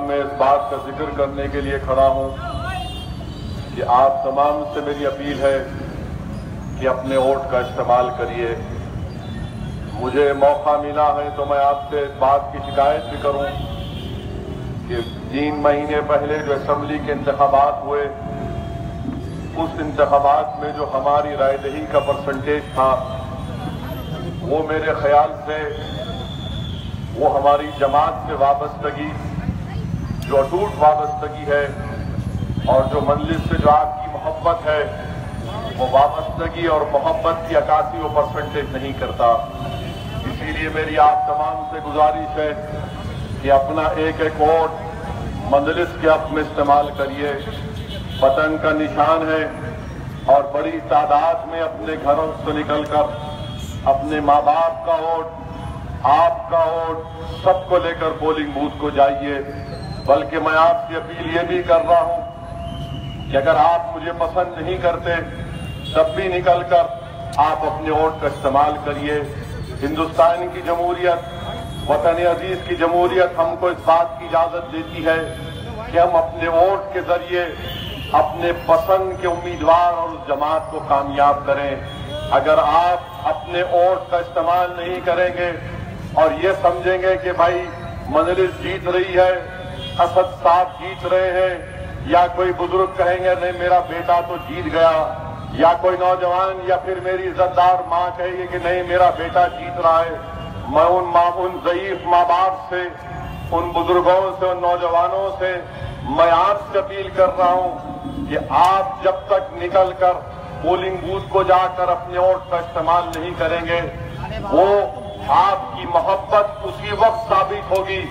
میں اس بات کا ذکر کرنے کے لیے کھڑا ہوں کہ آپ تمام سے میری اپیل ہے کہ اپنے ووٹ کا استعمال کریے۔ مجھے موقع ملا ہے تو میں آپ سے اس بات کی شکایت بھی کروں کہ 3 مہینے پہلے جو اسمبلی کے انتخابات ہوئے، اس انتخابات میں جو ہماری رائے دہی کا پرسنٹیج تھا، وہ میرے خیال سے وہ ہماری جماعت سے وابستگی، جو اٹوٹ وابستگی ہے، اور جو مجلس سے جو آپ کی محبت ہے، وہ وابستگی اور محبت کی 81% نہیں کرتا۔ اسی لیے میری آپ تمام سے گزارش ہے کہ اپنا ایک ووٹ مجلس کے حق میں استعمال کریے۔ وطن کا نشان ہے، اور بڑی تعداد میں اپنے گھروں سے نکل کر اپنے ماں باپ کا ووٹ، آپ کا ووٹ، سب کو لے کر پولنگ بوتھ کو جائیے۔ بلکہ میں آپ سے اپیل یہ بھی کر رہا ہوں کہ اگر آپ مجھے پسند نہیں کرتے تب بھی نکل کر آپ اپنے ووٹ کا استعمال کریے۔ ہندوستان کی جمہوریت، وطن عزیز کی جمہوریت ہم کو اس بات کی اجازت دیتی ہے کہ ہم اپنے ووٹ کے ذریعے اپنے پسند کے امیدوار اور اس جماعت کو کامیاب کریں۔ اگر آپ اپنے ووٹ کا استعمال نہیں کریں گے اور یہ سمجھیں گے کہ بھائی مجلس جیت رہی ہے، اسد صاحب جیت رہے ہیں، یا کوئی بزرگ کہیں گے نہیں میرا بیٹا تو جیت گیا، یا کوئی نوجوان یا پھر میری عزت دار ماں کہے گی کہ نہیں میرا بیٹا جیت رہا ہے، میں ان ضعیف ماں باپ سے، ان بزرگوں سے، ان نوجوانوں سے میں آپ سے اپیل کر رہا ہوں کہ آپ جب تک نکل کر پولنگ بوتھ کو جا کر اپنے ووٹ کا استعمال نہیں کریں گے، وہ آپ کی محبت اسی وقت ثابت ہوگی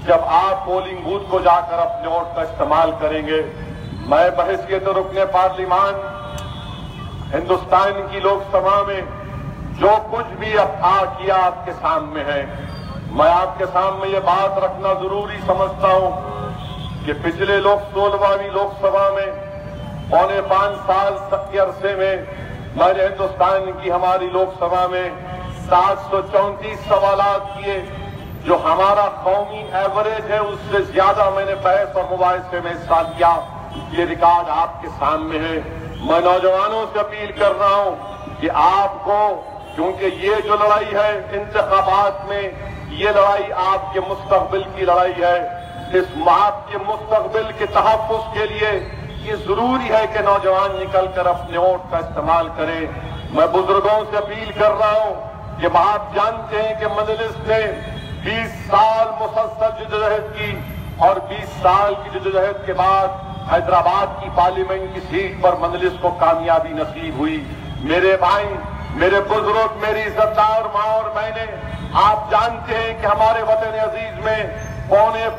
جب آپ پولنگ بوتھ کو جا کر اپنے ووٹ کا استعمال کریں گے۔ میں بحیثیت رکن پارلیمان ہندوستان کی لوک سبھا میں جو کچھ بھی کیا آپ کے سامنے ہے، میں آپ کے سامنے یہ بات رکھنا ضروری سمجھتا ہوں کہ پچھلے 16ویں لوک سبھا میں 4.25 سال کے عرصے میں میں نے ہندوستان کی ہماری لوک سبھا میں 734 سوالات کیے، جو ہمارا قومی ایوریج ہے اس سے زیادہ میں نے بحث اور مباحثے میں حصہ لیا۔ یہ ریکارڈ آپ کے سامنے ہے۔ میں نوجوانوں سے اپیل کر رہا ہوں کہ آپ کو، کیونکہ یہ جو لڑائی ہے انتخابات میں، یہ لڑائی آپ کے مستقبل کی لڑائی ہے۔ اس آپ کے مستقبل کے تحفظ کے لیے یہ ضروری ہے کہ نوجوان نکل کر اپنے ووٹ کا استعمال کریں۔ میں بزرگوں سے اپیل کر رہا ہوں کہ آپ جانتے ہیں کہ مجلس نے 20 سال مسلسل جدوجہد کی، اور 20 سال کی جدوجہد کے بعد حیدرآباد کی پارلیمنٹ کی سیٹ پر مجلس کو کامیابی نصیب ہوئی۔ میرے بھائی، میرے بزرگ، میری عزت دار ماں اور میں نے، آپ جانتے ہیں کہ ہمارے وطن عزیز میں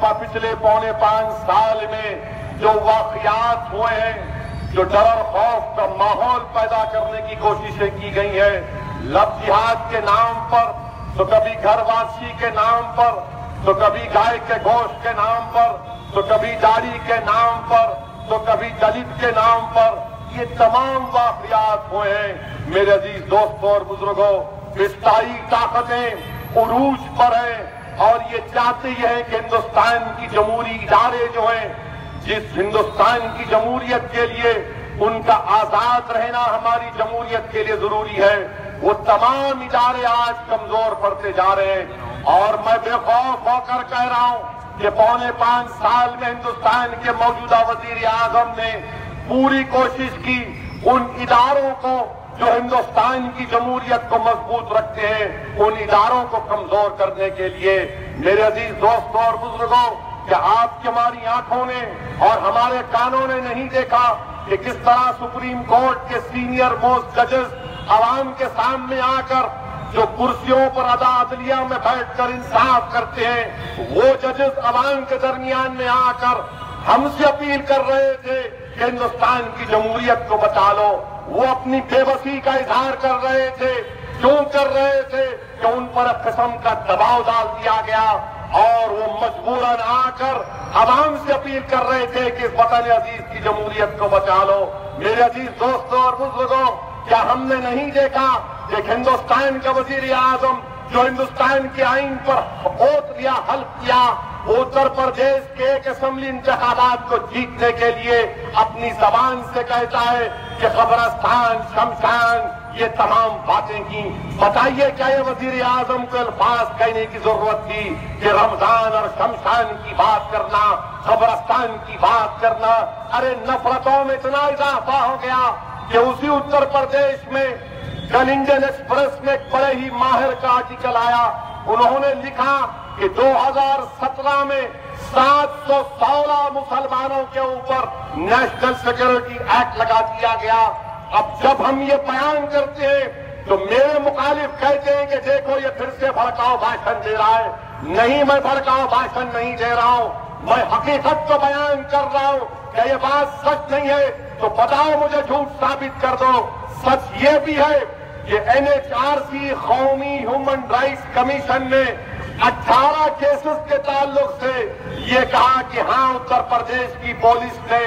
پچھلے 4.25 سال میں جو واقعات ہوئے ہیں، جو ڈر اور خوف کا ماحول پیدا کرنے کی کوششیں کی گئی ہیں، لفظ جہاد کے نام پر، تو کبھی گھر واسی کے نام پر، تو کبھی گائے کے گوشت کے نام پر، تو کبھی داڑھی کے نام پر، تو کبھی دلت کے نام پر، یہ تمام واقعات ہوئے ہیں۔ میرے عزیز دوستوں اور بزرگوں، فضائی طاقتیں عروج پر ہیں، اور یہ چاہتے ہیں کہ ہندوستان کی جمہوری ادارے جو ہیں، جس ہندوستان کی جمہوریت کے لیے ان کا آزاد رہنا ہماری جمہوریت کے لیے ضروری ہے، وہ تمام ادارے آج کمزور پڑتے جا رہے ہیں۔ اور میں بے خوف ہو کر کہہ رہا ہوں کہ 4.25 سال میں ہندوستان کے موجودہ وزیر اعظم نے پوری کوشش کی ان اداروں کو جو ہندوستان کی جمہوریت کو مضبوط رکھتے ہیں، ان اداروں کو کمزور کرنے کے لیے۔ میرے عزیز دوستوں اور بزرگوں، کہ آپ کی ہماری آنکھوں نے اور ہمارے کانوں نے نہیں دیکھا کہ کس طرح سپریم کورٹ کے سینئر موسٹ ججز عوام کے سامنے آ کر جو کرسیوں پر عدلیہ میں بیٹھ کر انصاف کرتے ہیں، وہ ججز عوام کے درمیان میں آ کر ہم سے اپیل کر رہے تھے کہ ہندوستان کی جمہوریت کو بچا لو۔ وہ اپنی بے بسی کا اظہار کر رہے تھے۔ کیوں کر رہے تھے؟ کہ ان پر ایک قسم کا دباؤ ڈال دیا گیا، اور وہ مجبوراً آ کر عوام سے اپیل کر رہے تھے کہ وطن عزیز کی جمہوریت کو بچا لو۔ میرے عزیز دوستوں اور بزرگوں، کیا ہم نے نہیں دیکھا کہ ہندوستان کا وزیر اعظم جو ہندوستان کے آئین پر ووٹ لیا، حلف کیا، وہ اتر پردیش کے ایک اسمبلی انتخابات کو جیتنے کے لیے اپنی زبان سے کہتا ہے کہ قبرستان، شمشان، یہ تمام باتیں کی. بتائیے کیا یہ وزیر اعظم کو الفاظ کہنے کی ضرورت تھی کہ رمضان اور شمشان کی بات کرنا، قبرستان کی بات کرنا؟ ارے نفرتوں میں اتنا اضافہ ہو گیا کہ اسی اتر پردیش میں کل انڈین ایکسپریس میں ایک بڑے ہی ماہر کا آرٹیکل آیا. انہوں نے لکھا کہ 2017 میں 716 مسلمانوں کے اوپر نیشنل سیکورٹی ایکٹ لگا دیا گیا. اب جب ہم یہ بیان کرتے ہیں تو میرے مخالف کہتے ہیں کہ دیکھو یہ پھر سے بھڑکاؤ بھاشن دے رہا ہے. نہیں، میں بھڑکاؤ بھاشن نہیں دے رہا ہوں، میں حقیقت کو بیان کر رہا ہوں. کہ یہ بات سچ نہیں ہے تو بتاؤ، مجھے جھوٹ ثابت کر دو. سچ یہ بھی ہے کہ NHRC قومی ہیومن رائٹس کمیشن نے 18 کیسز کے تعلق سے یہ کہا کہ ہاں اتر پردیش کی پولیس نے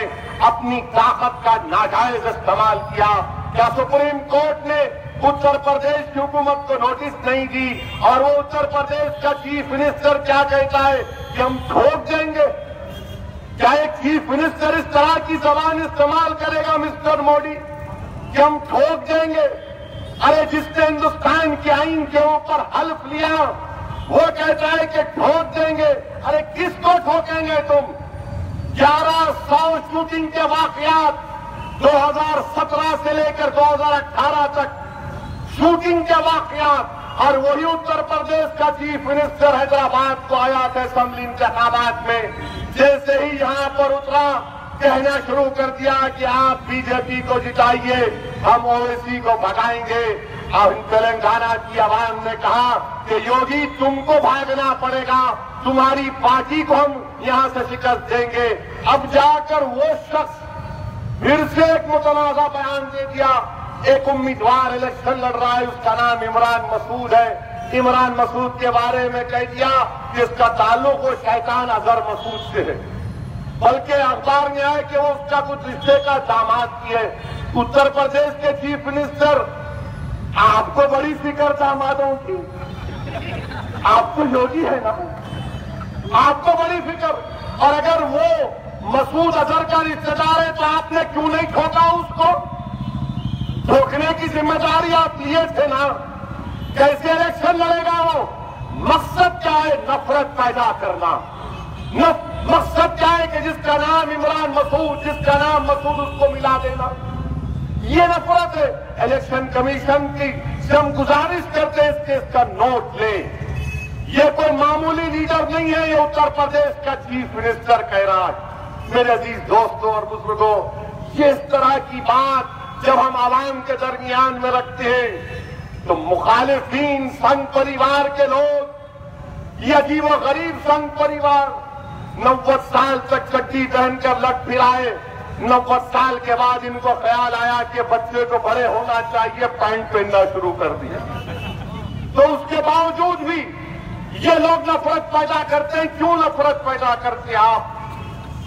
اپنی طاقت کا ناجائز استعمال کیا. کیا سپریم کورٹ نے اتر پردیش کی حکومت کو نوٹس نہیں دی؟ اور وہ اتر پردیش کا چیف منسٹر کیا کہتا ہے کہ ہم ٹھوک دیں گے؟ کیا ایک چیف منسٹر اس طرح کی زبان استعمال کرے گا مسٹر موڈی کہ ہم ٹھوک دیں گے؟ ارے جس نے ہندوستان کے آئین کے اوپر حلف لیا وہ کہتا ہے کہ ٹھوک دیں گے. ارے کس کو ٹھوکیں گے تم؟ 1100 شوٹنگ کے واقعات 2017 سے لے کر 2018 تک شوٹنگ کے واقعات، اور وہی اتر پردیش کا چیف منسٹر حیدرآباد کو آیا تھا اسمبلی انتخابات میں. جیسے ہی یہاں پر اترا کہنا شروع کر دیا کہ آپ BJP کو جتائیے، ہم OWC کو بھگائیں گے. اور تلنگانہ کی عوام نے کہا کہ یوگی تم کو بھاگنا پڑے گا، تمہاری پارٹی کو ہم یہاں سے شکست دیں گے. اب جا کر وہ شخص پھر سے ایک متنازع بیان دے دیا. ایک امیدوار الیکشن لڑ رہا ہے، اس کا نام عمران مسعود ہے. عمران مسعود کے بارے میں کہہ دیا کہ اس کا تعلق وہ شیطان اظہر مسعود سے ہے، بلکہ اخبار میں آئے کہ وہ اس کا کچھ رشتے کا داماد بھی ہے. اتر پردیش کے چیف منسٹر، آپ کو بڑی فکر دامادوں کی، آپ کو یوگی ہے نا، آپ کو بڑی فکر. اور اگر وہ مسعود اظہر کا رشتے دار ہے تو آپ نے کیوں نہیں ٹھوکا اس کو؟ ٹھوکنے کی ذمہ داری آپ لیے تھے نا. کیسے الیکشن لڑے گا وہ؟ مقصد کیا ہے؟ نفرت پیدا کرنا. مقصد کیا ہے کہ جس کا نام عمران مسعود، جس کا نام مسعود، اس کو ملا دینا. یہ نفرت ہے. الیکشن کمیشن کی سے ہم گزارش کرتے ہیں اس کیس کا نوٹ لیں. یہ کوئی معمولی لیڈر نہیں ہے، یہ اتر پردیش کا چیف منسٹر کہہ رہا ہے. میرے عزیز دوستوں اور بزرگوں، یہ اس طرح کی بات جب ہم عوام کے درمیان میں رکھتے ہیں تو مخالفین سنگ پریوار کے لوگ، یہ عجیب و غریب سنگ پریوار 90 سال تک چڈی پہن کر لٹ پھرائے. 90 سال کے بعد ان کو خیال آیا کہ بچے کو بڑے ہونا چاہیے، پینٹ پہننا شروع کر دیا. تو اس کے باوجود بھی یہ لوگ نفرت پیدا کرتے ہیں. کیوں نفرت پیدا کرتے ہیں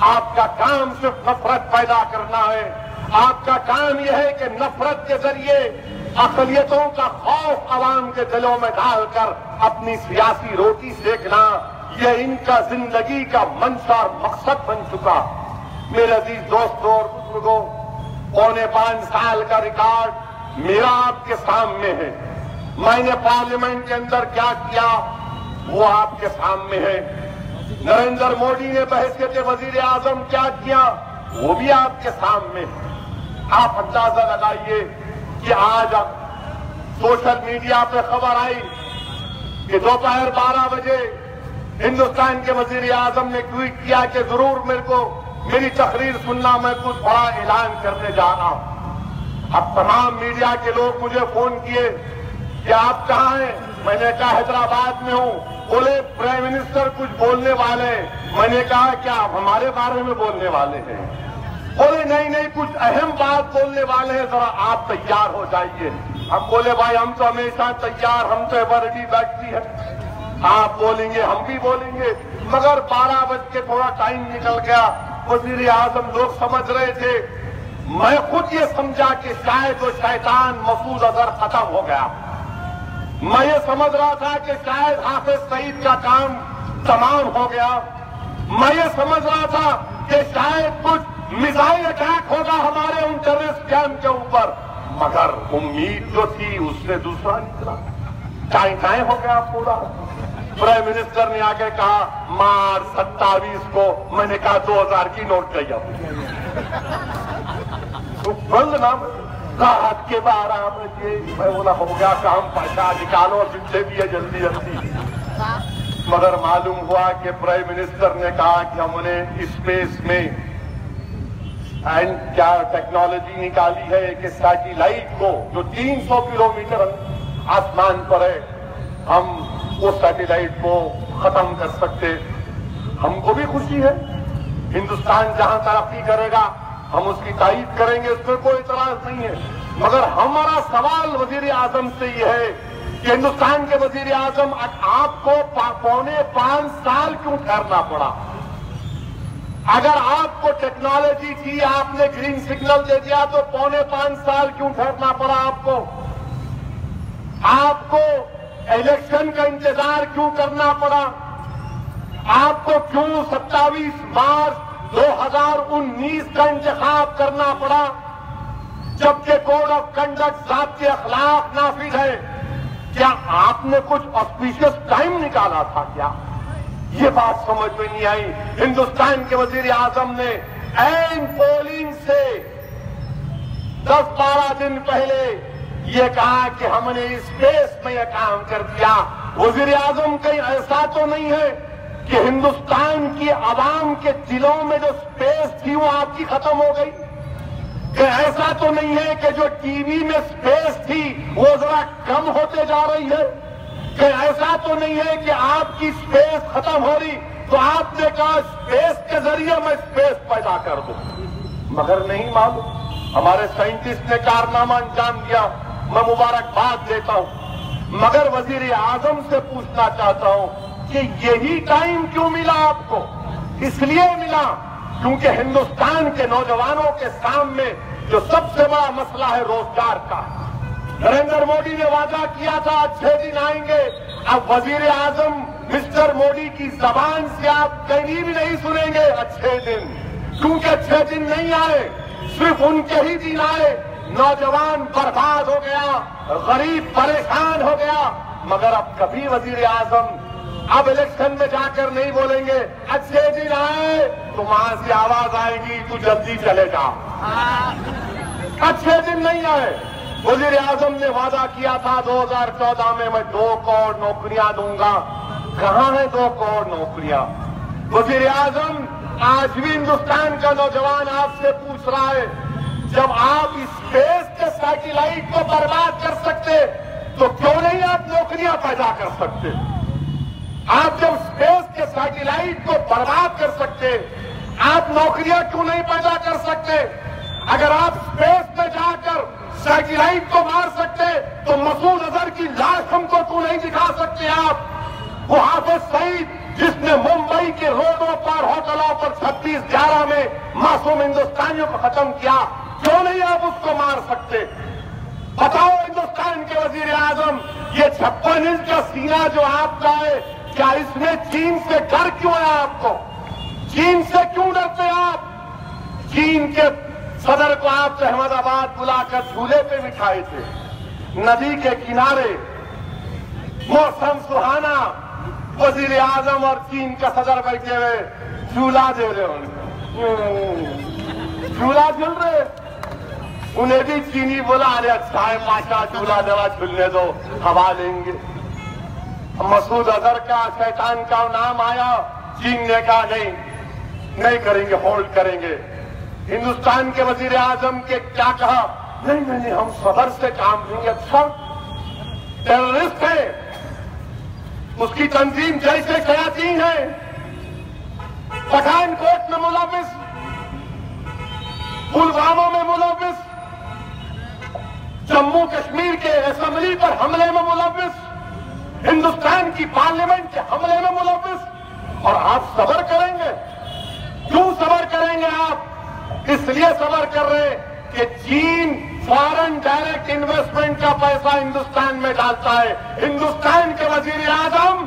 آپ کا کام صرف نفرت پیدا کرنا ہے. آپ کا کام یہ ہے کہ نفرت کے ذریعے اقلیتوں کا خوف عوام کے دلوں میں ڈال کر اپنی سیاسی روٹی سیکنا. یہ ان کا زندگی کا منشا اور مقصد بن چکا. میرے عزیز دوستوں اور بزرگوں، 4.25 سال کا ریکارڈ میرا آپ کے سامنے ہے. میں نے پارلیمنٹ کے اندر کیا کیا وہ آپ کے سامنے ہے. نریندر موڈی نے بحیثیت وزیر اعظم کیا کیا وہ بھی آپ کے سامنے ہے. آپ اندازہ لگائیے کہ آج سوشل میڈیا پہ خبر آئی کہ دوپہر 12 بجے ہندوستان کے وزیر اعظم نے ٹویٹ کیا کہ ضرور میرے کو میری تقریر سننا، میں کچھ بڑا اعلان کرنے جا رہا ہوں. اب تمام میڈیا کے لوگ مجھے فون کیے کہ آپ کہاں ہیں؟ میں نے کہا حیدرآباد میں ہوں. بولے پرائم منسٹر کچھ بولنے والے ہیں. میں نے کہا کیا آپ ہمارے بارے میں بولنے والے ہیں؟ بولے نہیں کچھ اہم بات بولنے والے ہیں، ذرا آپ تیار ہو جائیے. ہم بولے بھائی ہم تو ہمیشہ تیار، ہم تو ایورڈی بیٹھتی ہے، آپ بولیں گے ہم بھی بولیں گے. مگر 12 بج کے تھوڑا ٹائم نکل گیا. وزیر اعظم لوگ سمجھ رہے تھے، میں خود یہ سمجھا کہ شاید وہ شیطان مسعود اظہر ختم ہو گیا. میں یہ سمجھ رہا تھا کہ شاید حافظ سعید کا کام تمام ہو گیا. میں یہ سمجھ رہا تھا کہ شاید کچھ میزائل اٹیک ہوگا ہمارے ان ٹیررسٹ کیمپ کے اوپر، مگر امید جو تھی اس سے دوسرا نکلا، ٹائیں ہو گیا پورا۔ پرائم منسٹر نے آ کے کہا مارچ 27 کو، میں نے کہا 2000 کی نوٹ کہیا بند نام رات کے 12 بجے، میں بولا ہو گیا کام، پیسہ نکالو اور سے بھی ہے جلدی جلدی۔ مگر معلوم ہوا کہ پرائم منسٹر نے کہا کہ ہم نے اسپیس میں کیا ٹیکنالوجی نکالی ہے کہ سیٹلائٹ کو جو 300 کلومیٹر آسمان پر ہے، ہم اس سیٹلائٹ کو ختم کر سکتے۔ ہم کو بھی خوشی ہے، ہندوستان جہاں ترقی کرے گا ہم اس کی تائید کریں گے، اس میں کوئی اعتراض نہیں ہے۔ مگر ہمارا سوال وزیر اعظم سے یہ ہے کہ ہندوستان کے وزیر اعظم آپ کو 4.25 سال کیوں ٹھہرنا پڑا؟ اگر آپ کو ٹیکنالوجی تھی، آپ نے گرین سگنل دے دیا تو 4.25 سال کیوں ٹھہرنا پڑا آپ کو؟ آپ کو الیکشن کا انتظار کیوں کرنا پڑا؟ آپ کو کیوں 27 مارچ 2019 کا انتخاب کرنا پڑا جبکہ کوڈ آف کنڈکٹ ضابطۂ اخلاق نافذ ہے؟ کیا آپ نے کچھ آسپیشیس ٹائم نکالا تھا کیا؟ یہ بات سمجھ میں نہیں آئی۔ ہندوستان کے وزیر اعظم نے این پولنگ سے 10-12 دن پہلے یہ کہا کہ ہم نے اسپیس میں یہ کام کر دیا۔ وزیر اعظم کہیں ایسا تو نہیں ہے کہ ہندوستان کی عوام کے دلوں میں جو اسپیس تھی وہ آپ کی ختم ہو گئی؟ کہ ایسا تو نہیں ہے کہ جو ٹی وی میں اسپیس تھی وہ ذرا کم ہوتے جا رہی ہے؟ کہ ایسا تو نہیں ہے کہ آپ کی اسپیس ختم ہو رہی تو آپ نے کہا اسپیس کے ذریعے میں اسپیس پیدا کر دوں؟ مگر نہیں معلوم، ہمارے سائنٹسٹ نے کارنامہ انجام دیا، میں مبارکباد دیتا ہوں۔ مگر وزیر اعظم سے پوچھنا چاہتا ہوں کہ یہی ٹائم کیوں ملا آپ کو؟ اس لیے ملا کیونکہ ہندوستان کے نوجوانوں کے سامنے جو سب سے بڑا مسئلہ ہے روزگار کا۔ نریندر مودی نے وعدہ کیا تھا 6 دن آئیں گے، اب وزیر اعظم مسٹر مودی کی زبان سے آپ کہیں بھی نہیں سنیں گے 6 دن، کیونکہ 6 دن نہیں آئے، صرف ان کے ہی دن آئے۔ نوجوان برباد ہو گیا، غریب پریشان ہو گیا، مگر اب کبھی وزیر اعظم اب الیکشن میں جا کر نہیں بولیں گے 6 دن آئے تو وہاں سے آواز آئے گی تو جلدی چلے جا۔ 6 دن نہیں آئے۔ وزیر اعظم نے وعدہ کیا تھا 2014 میں 2 کروڑ نوکریاں دوں گا، کہاں ہیں 2 کروڑ نوکریاں؟ وزیر اعظم آج بھی ہندوستان کا نوجوان آپ سے پوچھ رہا ہے جب آپ اسپیس کے سیٹلائٹ کو برباد کر سکتے تو کیوں نہیں آپ نوکریاں پیدا کر سکتے؟ آپ جب اسپیس کے سیٹلائٹ کو برباد کر سکتے آپ نوکریاں کیوں نہیں پیدا کر سکتے؟ اگر آپ اسپیس میں جا کر سیٹلائٹ کو مار سکتے تو مسعود اظہر کی لاش ہم کو کیوں نہیں دکھا سکتے آپ؟ وہ حافظ سعید جس نے ممبئی کے روڈوں پر ہوٹلوں پر 26/11 میں معصوم ہندوستانیوں کو ختم کیا، کیوں نہیں آپ اس کو مار سکتے؟ بتاؤ ہندوستان کے وزیر اعظم، یہ 56 انچ کا سینہ جو آپ کا ہے، کیا اس میں چین سے ڈر کیوں ہے آپ کو؟ چین سے کیوں ڈرتے آپ؟ چین کے صدر کو آپ احمد آباد بلا کر جھولے پہ بٹھائے تھے، ندی کے کنارے، موسم سہانا، وزیر اعظم اور چین کا صدر بیٹھے ہوئے جھولا دے رہے جھولا جھول رہے، انہیں بھی چینی بولا ارے اچھا ہے پاشا جھولا دیوا جھولنے دو، ہوا لیں گے۔ مسعود اظہر کا شیطان کا نام آیا، چین نے کہا نہیں کریں گے، ہولڈ کریں گے۔ ہندوستان کے وزیر اعظم کے کیا کہا؟ نہیں ہم صبر سے کام لیں گے۔ اچھا ٹیررسٹ ہے، اس کی تنظیم جیسے شیاطین ہے، پٹھان کوٹ میں ملوث، پلوامہ میں ملوث، جموں کشمیر کے اسمبلی پر حملے میں ملوث، ہندوستان کی پارلیمنٹ کے حملے میں ملوث، اور آپ صبر کریں گے؟ کیوں صبر کریں گے آپ؟ اس لیے صبر کر رہے ہیں کہ چین فارن ڈائریکٹ انویسٹمنٹ کا پیسہ ہندوستان میں ڈالتا ہے۔ ہندوستان کے وزیر اعظم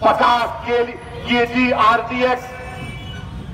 50 kg RDX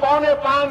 4.25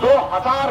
2000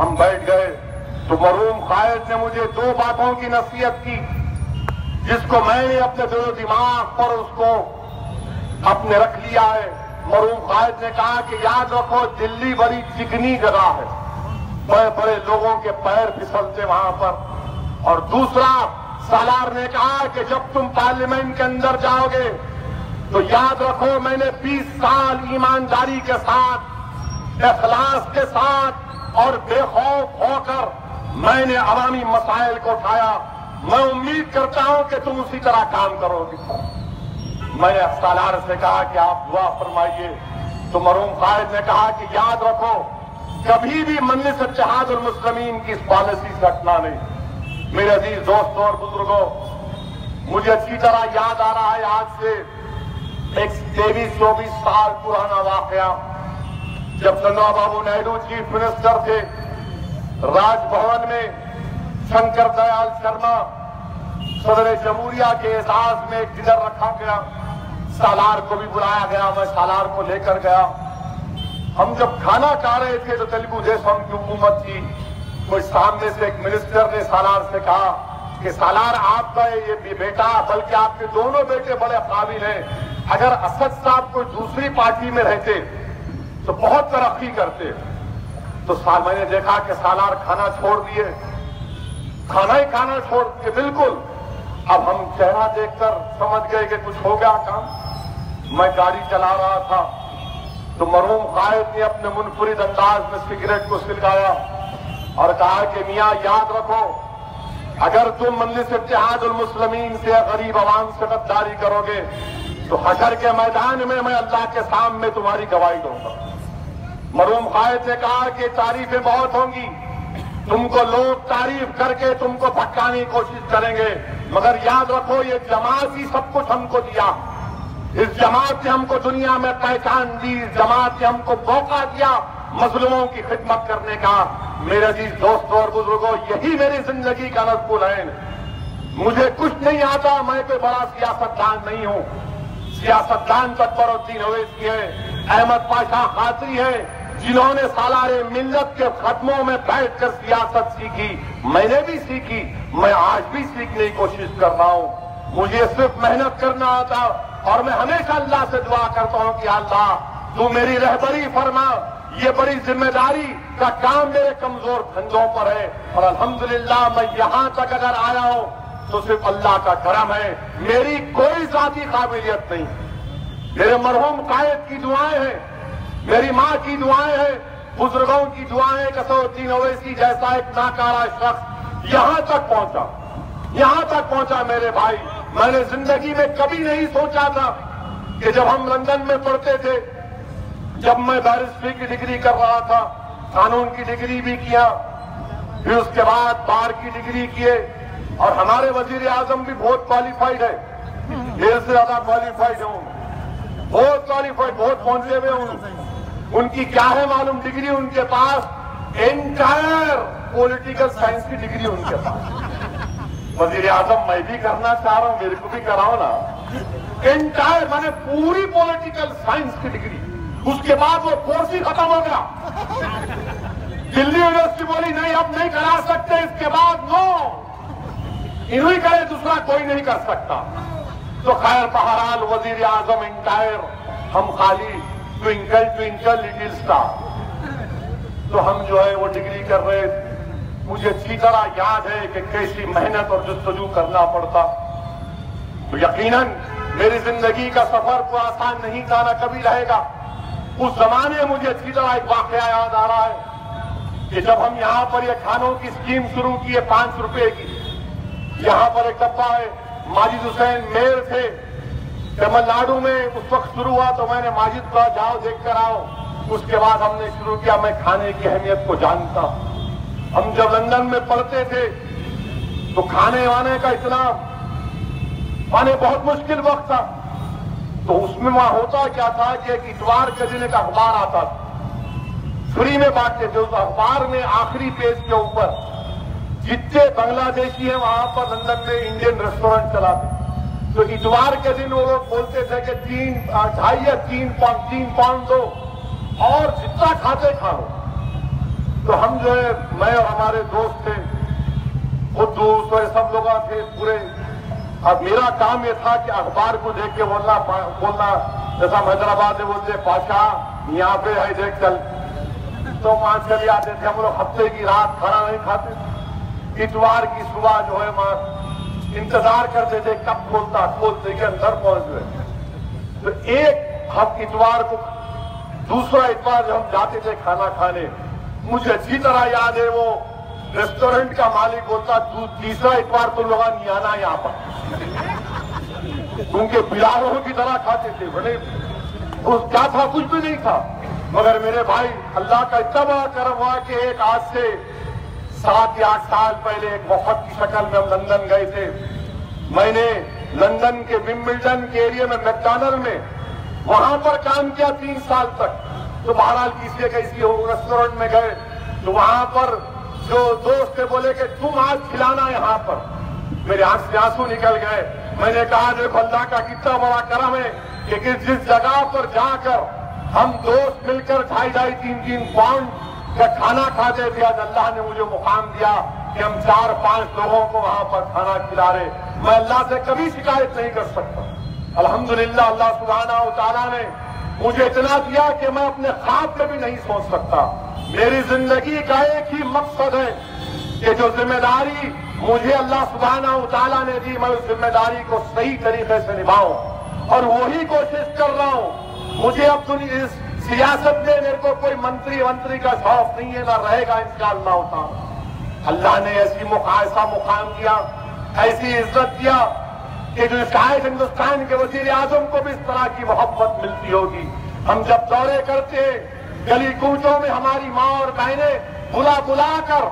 ہم بیٹھ گئے تو مرحوم قائد نے مجھے 2 باتوں کی نصیحت کی، جس کو میں نے اپنے دل و دماغ پر اس کو اپنے رکھ لیا ہے۔ مرحوم قائد نے کہا کہ یاد رکھو دلی بڑی چکنی جگہ ہے، بڑے بڑے لوگوں کے پیر پھسلتے وہاں پر۔ اور دوسرا سالار نے کہا کہ جب تم پارلیمنٹ کے اندر جاؤ گے تو یاد رکھو میں نے 20 سال ایمانداری کے ساتھ، اخلاص کے ساتھ اور بے خوف ہو کر میں نے عوامی مسائل کو اٹھایا، میں امید کرتا ہوں کہ تم اسی طرح کام کرو گے۔ میں نے سالار سے کہا کہ آپ دعا فرمائیے، تو مرحوم قائد نے کہا کہ یاد رکھو کبھی بھی مجلس اتحاد المسلمین کی اس پالیسی سے ہٹنا نہیں۔ میرے عزیز دوستوں اور بزرگوں، مجھے اچھی طرح یاد آ رہا ہے آج سے ایک 23-24 سال پرانا واقعہ، جب چندرا بابو نائیڈو چیف منسٹر تھے، راج بھون میں شنکر دیال شرما صدر جمہوریہ کے اعزاز میں ایک ڈنر رکھا گیا، سالار کو بھی بلایا گیا، میں سالار کو لے کر گیا۔ ہم جب کھانا کھا رہے تھے تو تیلگو دیشم کی حکومت تھی، کوئی سامنے سے ایک منسٹر نے سالار سے کہا کہ سالار آپ کا یہ بیٹا، بلکہ آپ کے دونوں بیٹے بڑے قابل ہیں، اگر اسد صاحب کوئی دوسری پارٹی میں رہتے تو بہت ترقی کرتے۔ تو میں نے دیکھا کہ سالار کھانا چھوڑ دیے، کھانا چھوڑ کے بالکل۔ اب ہم چہرہ دیکھ کر سمجھ گئے کہ کچھ ہو گیا کام۔ میں گاڑی چلا رہا تھا تو مرحوم قائد نے اپنے منفرد انداز میں سگریٹ کو سلگایا اور کہا کہ میاں یاد رکھو اگر تم مجلس اتحاد المسلمین سے غریب عوام سے غداری کرو گے تو حشر کے میدان میں میں اللہ کے سامنے تمہاری گواہی دوں گا۔ مرحوم قائد نے کہا کہ تعریفیں بہت ہوں گی، تم کو لوگ تعریف کر کے تم کو بھٹکانے کی کوشش کریں گے، مگر یاد رکھو یہ جماعت ہی سب کچھ ہم کو دیا، اس جماعت نے ہم کو دنیا میں پہچان دی، اس جماعت نے ہم کو موقع دیا مظلوموں کی خدمت کرنے کا۔ میرے عزیز دوستوں اور بزرگوں، یہی میری زندگی کا نصب العین۔ مجھے کچھ نہیں آتا، میں کوئی بڑا سیاستدان نہیں ہوں، سیاستدان اکبر الدین اویسی ہے، احمد پاشا قادری ہے، جنہوں نے سالار ملت کے قدموں میں بیٹھ کر سیاست سیکھی، میں نے بھی سیکھی، میں آج بھی سیکھنے کی کوشش کر رہا ہوں۔ مجھے صرف محنت کرنا آتا اور میں ہمیشہ اللہ سے دعا کرتا ہوں کہ اللہ تو میری رہبری فرما، یہ بڑی ذمہ داری کا کام میرے کمزور کندھوں پر ہے، اور الحمدللہ میں یہاں تک اگر آیا ہوں تو صرف اللہ کا کرم ہے، میری کوئی ذاتی قابلیت نہیں۔ میرے مرحوم قائد کی دعائیں ہیں، میری ماں کی دعائیں ہیں، بزرگوں کی دعائیں، کثیر الدین اویسی جیسا ایک ناکارہ شخص یہاں تک پہنچا میرے بھائی۔ میں نے زندگی میں کبھی نہیں سوچا تھا کہ جب ہم لندن میں پڑھتے تھے، جب میں بیرسٹری کی ڈگری کر رہا تھا، قانون کی ڈگری بھی کیا، پھر اس کے بعد بار کی ڈگری کیے، اور ہمارے وزیر اعظم بھی بہت کوالیفائڈ ہے، میرے سے زیادہ کوالیفائڈ ہوں، بہت کوالیفائڈ، بہت پہنچے ہوئے ہوں۔ ان کی کیا ہے معلوم ڈگری؟ ان کے پاس انٹائر پولیٹیکل سائنس کی ڈگری ان کے پاس۔ وزیر اعظم میں بھی کرنا چاہ رہا ہوں، میرے کو بھی کراؤ نا۔ انٹائر میں نے پوری پولیٹیکل سائنس کی ڈگری، اس کے بعد وہ کورس ہی ختم ہو گیا۔ دلی یونیورسٹی بولی نہیں اب نہیں کرا سکتے، اس کے بعد نو، انہوں ہی کرے، دوسرا کوئی نہیں کر سکتا۔ تو خیر بہرحال وزیر اعظم انٹائر، ہم خالی ٹوئنکل لٹل اسٹار۔ تو ہم جو ہے وہ ڈگری کر رہے تھے، مجھے اچھی طرح یاد ہے کہ کیسی محنت اور جستجو کرنا پڑتا۔ تو یقیناً میری زندگی کا سفر کو آسان نہیں تھا، نہ کبھی رہے گا۔ اس زمانے میں مجھے اچھی طرح ایک واقعہ یاد آ رہا ہے کہ جب ہم یہاں پر یہ کھانوں کی اسکیم شروع کی ہے 5 روپے کی، یہاں پر ایک ڈبہ ہے، ماجد حسین میئر تھے تمل ناڈو میں، اس وقت شروع ہوا تو میں نے ماجد کو جاؤ دیکھ کر آؤ۔ اس کے بعد ہم نے شروع کیا، میں کھانے کی اہمیت کو جانتا۔ ہم جب لندن میں پڑھتے تھے تو کھانے وانے کا اتنا بہت مشکل وقت تھا، تو اس میں وہاں ہوتا کیا تھا کہ ایک اتوار کے دن ایک اخبار آتا تھا، فری میں بانٹتے تھے۔ اس اخبار میں آخری پیج کے اوپر جتنے بنگلہ دیشی ہیں وہاں پر لندن میں انڈین ریسٹورنٹ چلاتے، تو اتوار کے دن وہ لوگ بولتے تھے کہ 2.5 یا 3 پاؤنڈ دو، اور جتنا کھاتے کھا لو۔ تو ہم جو ہے میں اور ہمارے دوست تھے قدوس اور سب لوگ تھے پورے. اب میرا کام یہ تھا کہ اخبار کو دیکھ کے بولنا جیسا حیدرآباد میں بولتے پاشا یہاں پہ ہے دیکھ چل. تو وہاں چلے آتے تھے. ہم لوگ ہفتے کی رات کھانا نہیں کھاتے. اتوار کی صبح جو ہے وہاں انتظار کرتے تھے کب کھولتے کہ اندر پہنچ گئے. تو ایک ہم اتوار کو دوسرا اتوار جب ہم جاتے تھے کھانا کھانے, مجھے اچھی طرح یاد ہے وہ ریسٹورنٹ کا مالک بولتا تیسرا اتوار تم لوگ نہیں آنا یہاں پر, کیونکہ بلالوں کی طرح کھاتے تھے. بھلے کیا تھا, کچھ بھی نہیں تھا. مگر میرے بھائی اللہ کا اتنا بڑا کرم ہوا کہ ایک آج سے 7 یا 8 سال پہلے ایک وفد کی شکل میں ہم لندن گئے تھے. میں نے لندن کے ومبلڈن کے ایریا میں میکڈونلڈ میں وہاں پر کام کیا 3 سال تک. تو بہرحال کسی ریسٹورنٹ میں گئے تو وہاں پر جو دوست تھے بولے کہ تم آج کھلانا یہاں پر. میرے آنکھ سے آنسو نکل گئے. میں نے کہا دیکھو اللہ کا کتنا بڑا کرم ہے کہ جس جگہ پر جا کر ہم دوست مل کر 2.5 3 پاؤنڈ کا کھانا کھاتے تھے, آج اللہ نے مجھے مقام دیا کہ ہم 4-5 لوگوں کو وہاں پر کھانا کھلا رہے. میں اللہ سے کبھی شکایت نہیں کر سکتا. الحمدللہ اللہ سبحانہ و تعالیٰ نے مجھے اتنا دیا کہ میں اپنے خواب میں بھی نہیں سوچ سکتا. میری زندگی کا ایک ہی مقصد ہے کہ جو ذمہ داری مجھے اللہ سبحانہ و تعالیٰ نے دی میں اس ذمہ داری کو صحیح طریقے سے نبھاؤں, اور وہی کوشش کر رہا ہوں. مجھے اب اس سیاست میں میرے کو کوئی منتری کا شوق نہیں ہے, نہ رہے گا انشاءاللہ تعالیٰ. اللہ نے ایسا مقام دیا, ایسی عزت دیا کہ جو شاید ہندوستان کے وزیر اعظم کو بھی اس طرح کی محبت ملتی ہوگی. ہم جب دورے کرتے گلی کوچوں میں ہماری ماں اور بہنیں بلا کر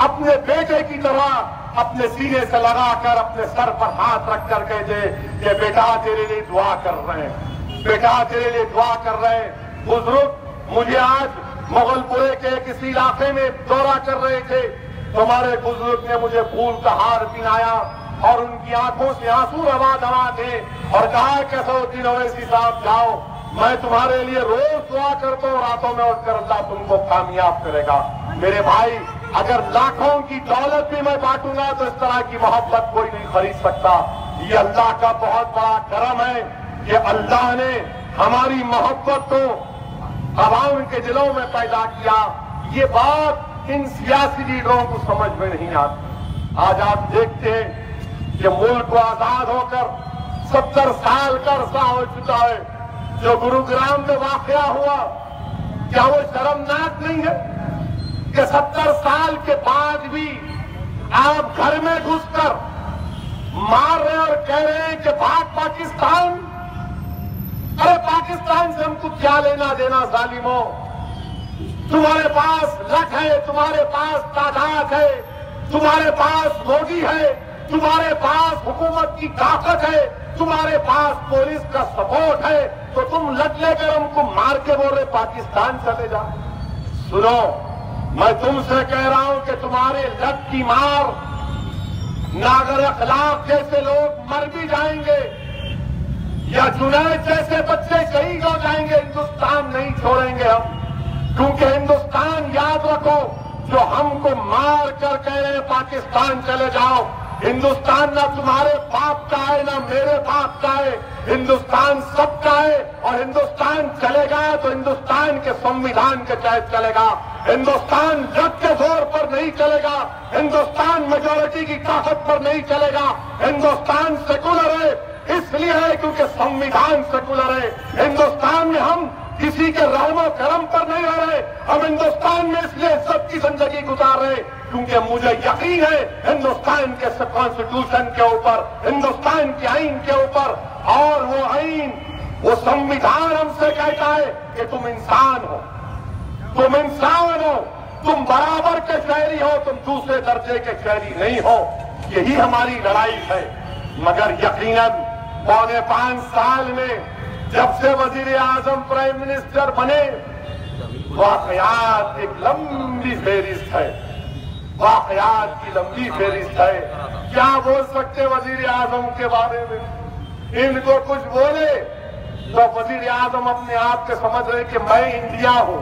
اپنے بیٹے کی طرح اپنے سینے سے لگا کر اپنے سر پر ہاتھ رکھ کر کہتے کہ بیٹا تیرے لیے دعا کر رہے ہیں, بیٹا تیرے لیے دعا کر رہے ہیں. بزرگ مجھے آج مغل پورے کے کسی علاقے میں دورہ کر رہے تھے, تمہارے بزرگ نے مجھے پھول کا ہار پہنایا اور ان کی آنکھوں سے آنسو روا تھے اور کہا کہ سعودین اویسی صاحب جاؤ, میں تمہارے لیے روز دعا کرتا ہوں, راتوں میں اٹھ کر اللہ تم کو کامیاب کرے گا. میرے بھائی اگر لاکھوں کی دولت بھی میں بانٹوں گا تو اس طرح کی محبت کوئی نہیں خرید سکتا. یہ اللہ کا بہت بڑا کرم ہے کہ اللہ نے ہماری محبت کو عوام کے دلوں میں پیدا کیا. یہ بات ان سیاسی لیڈروں کو سمجھ میں نہیں آتی. آج آپ دیکھتے ہیں کہ ملک کو آزاد ہو کر 70 سال کا عرصہ ہو چکا ہے. جو گروگرام میں واقعہ ہوا, کیا وہ شرمناک نہیں ہے کہ 70 سال کے بعد بھی آپ گھر میں گھس کر مار رہے اور کہہ رہے ہیں کہ بھاگ پاکستان. ارے پاکستان سے ہم کو کیا لینا دینا ظالموں. تمہارے پاس لٹ ہے, تمہارے پاس تعداد ہے, تمہارے پاس مودی ہے, تمہارے پاس حکومت کی طاقت ہے, تمہارے پاس پولیس کا سپورٹ ہے, تو تم لٹ لے کر ہم کو مار کے بول رہے پاکستان چلے جا. سنو, میں تم سے کہہ رہا ہوں کہ تمہارے لٹ کی مار ناگر اخلاق جیسے لوگ مر بھی جائیں گے یا جنید جیسے بچے شہید ہو جائیں گے, ہندوستان نہیں چھوڑیں گے ہم. کیونکہ ہندوستان یاد رکھو, جو ہم کو مار کر کہہ رہے ہیں پاکستان چلے جاؤ, ہندوستان نہ تمہارے باپ کا ہے نہ میرے باپ کا ہے, ہندوستان سب کا ہے. اور ہندوستان چلے گا تو ہندوستان کے سنویدھان کے تحت چلے گا. ہندوستان جگ کے زور پر نہیں چلے گا, ہندوستان میجورٹی کی طاقت پر نہیں چلے گا. ہندوستان سیکولر ہے, اس لیے ہے کیونکہ سنویدھان سیکولر ہے. ہندوستان میں ہم کسی کے رحم و کرم پر نہیں رہ رہے, ہم ہندوستان میں اس لیے عزت کی زندگی گزار رہے کیونکہ مجھے یقین ہے ہندوستان کے کانسٹیٹیوشن کے اوپر, ہندوستان کے آئین کے اوپر. اور وہ آئین, وہ سنویدھان ہم سے کہتا ہے کہ تم انسان ہو, تم انسان ہو, تم برابر کے شہری ہو, تم دوسرے درجے کے شہری نہیں ہو. یہی ہماری لڑائی ہے. مگر یقیناً 4.25 سال میں جب سے وزیر اعظم پرائم منسٹر بنے, واقعات ایک لمبی فہرست ہے, واقعات کی لمبی فہرست ہے. کیا بول سکتے وزیر اعظم کے بارے میں؟ ان کو کچھ بولے تو وزیر اعظم اپنے آپ کے سمجھ رہے کہ میں انڈیا ہوں,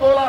16